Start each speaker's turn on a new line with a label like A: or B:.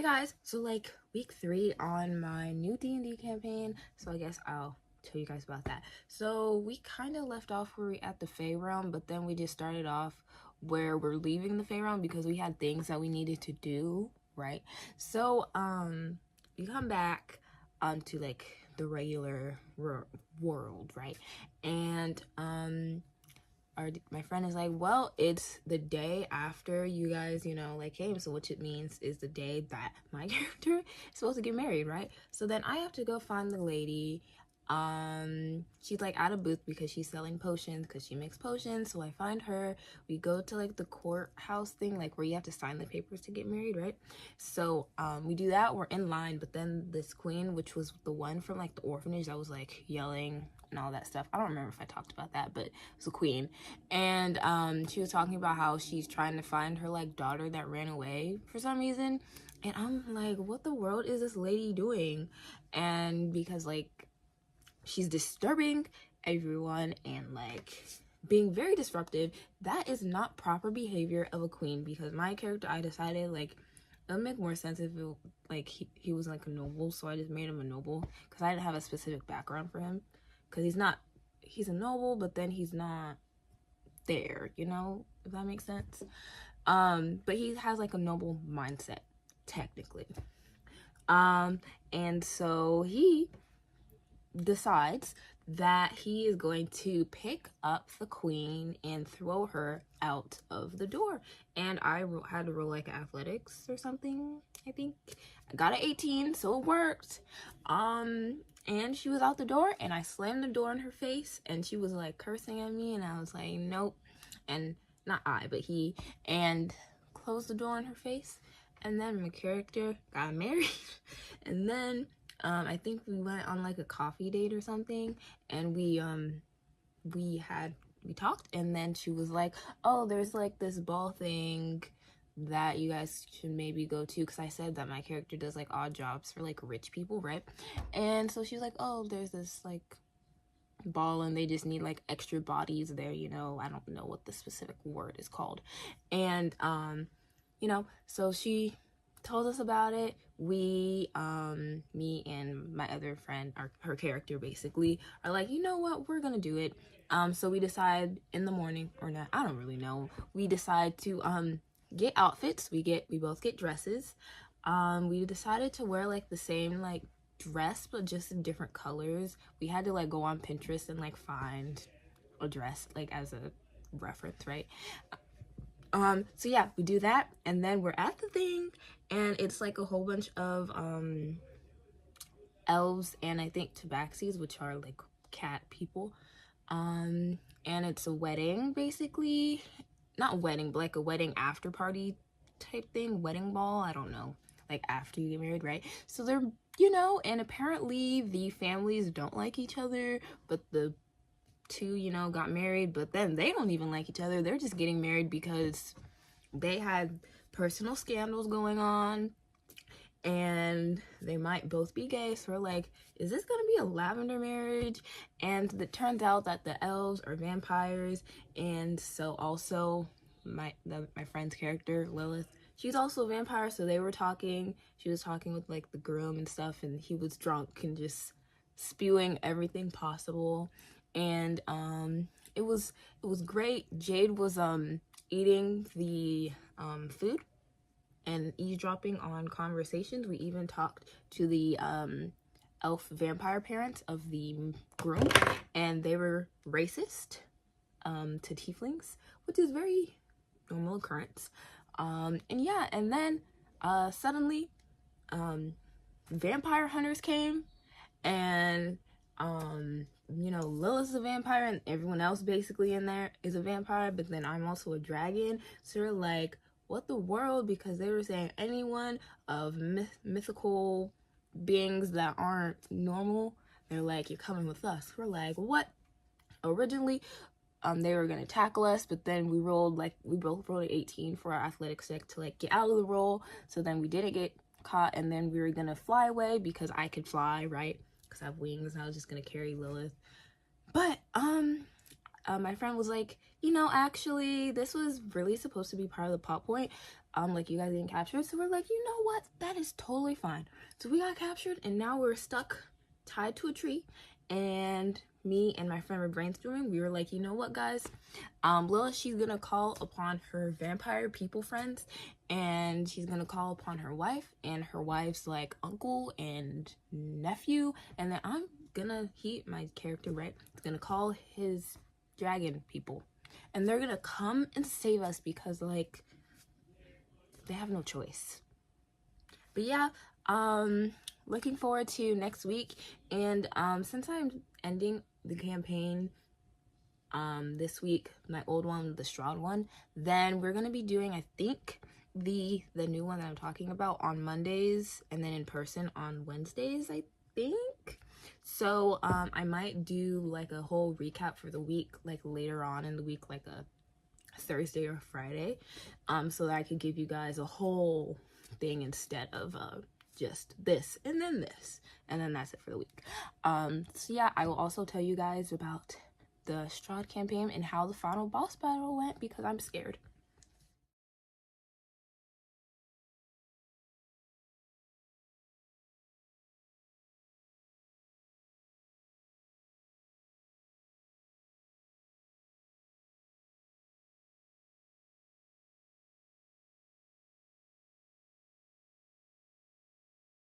A: Guys, so like week 3 on my new D&D campaign, so I guess I'll tell you guys about that. So we kind of left off where we at the Fey realm, but then we just started off where we're leaving the Fey realm because we had things that we needed to do, right? So we come back onto like the regular world, right? And my friend is like, well, it's the day after you guys, like came, so which it means is the day that my character is supposed to get married, right? So then I have to go find the lady. She's like at a booth because she's selling potions, because she makes potions. So I find her, we go to like the courthouse thing, like where you have to sign the papers to get married, right? So we do that, we're in line, but then this queen, which was the one from like the orphanage that was like yelling and all that stuff, I don't remember if I talked about that, but it was a queen, and she was talking about how she's trying to find her like daughter that ran away for some reason, and I'm like, what the world is this lady doing? And because like she's disturbing everyone and like being very disruptive, that is not proper behavior of a queen. Because my character, I decided like it would make more sense if it, like he was like a noble, so I just made him a noble because I didn't have a specific background for him, because he's a noble, but then he's not there, if that makes sense. But he has like a noble mindset technically, and so he decides that he is going to pick up the queen and throw her out of the door. And I had to roll like athletics or something, I think. I got an 18, so it worked. And she was out the door, and I slammed the door in her face, and she was like cursing at me, and I was like, nope. And not I, but he, and closed the door in her face. And then my character got married. And then I think we went on like a coffee date or something, and we talked, and then she was like, oh, there's like this ball thing that you guys should maybe go to, because I said that my character does like odd jobs for like rich people, right? And so she was like, oh, there's this like ball and they just need like extra bodies there, I don't know what the specific word is called. And so she told us about it. We me and my other friend, her character basically, are like, you know what, we're gonna do it. So we decide in the morning, or not, I don't really know, we decide to get outfits. We both get dresses. We decided to wear like the same like dress, but just in different colors. We had to like go on Pinterest and like find a dress like as a reference, right? So yeah, we do that, and then we're at the thing, and it's like a whole bunch of elves and I think tabaxis, which are like cat people, and it's a wedding basically. Not wedding, but like a wedding after party type thing, wedding ball, I don't know, like after you get married, right? So they're, and apparently the families don't like each other, but the two, got married, but then they don't even like each other. They're just getting married because they had personal scandals going on, and they might both be gay. So we're like, is this gonna be a lavender marriage? And it turns out that the elves are vampires, and so also my friend's character Lilith, she's also a vampire. So she was talking with like the groom and stuff, and he was drunk and just spewing everything possible. And it was great. Jade was eating the food and eavesdropping on conversations. We even talked to the elf vampire parents of the groom, and they were racist to tieflings, which is very normal occurrence. And yeah, and then suddenly vampire hunters came, and Lilith's a vampire, and everyone else basically in there is a vampire, but then I'm also a dragon. So they're like, what the world? Because they were saying anyone of mythical beings that aren't normal, they're like, you're coming with us. We're like, what? Originally they were gonna tackle us, but then we both rolled an 18 for our athletics check to like get out of the roll, so then we didn't get caught, and then we were gonna fly away because I could fly, right? Because I have wings, and I was just gonna carry Lilith. But my friend was like, actually, this was really supposed to be part of the plot point. like you guys getting captured. So we're like, you know what, that is totally fine. So we got captured, and now we're stuck tied to a tree. And me and my friend were brainstorming. We were like, you know what, guys, Lilith, she's gonna call upon her vampire people friends, and she's gonna call upon her wife and her wife's like uncle and nephew, and then I'm gonna, my character, right, is gonna call his dragon people, and they're gonna come and save us because like they have no choice. But yeah, looking forward to next week. And since I'm ending the campaign this week, my old one, the Stroud one, then we're gonna be doing, I think, the new one that I'm talking about on Mondays, and then in person on Wednesdays, I think. So I might do like a whole recap for the week, like later on in the week, like a Thursday or Friday, so that I could give you guys a whole thing instead of just this and then this, and then that's it for the week. So yeah, I will also tell you guys about the Strahd campaign and how the final boss battle went, because I'm scared.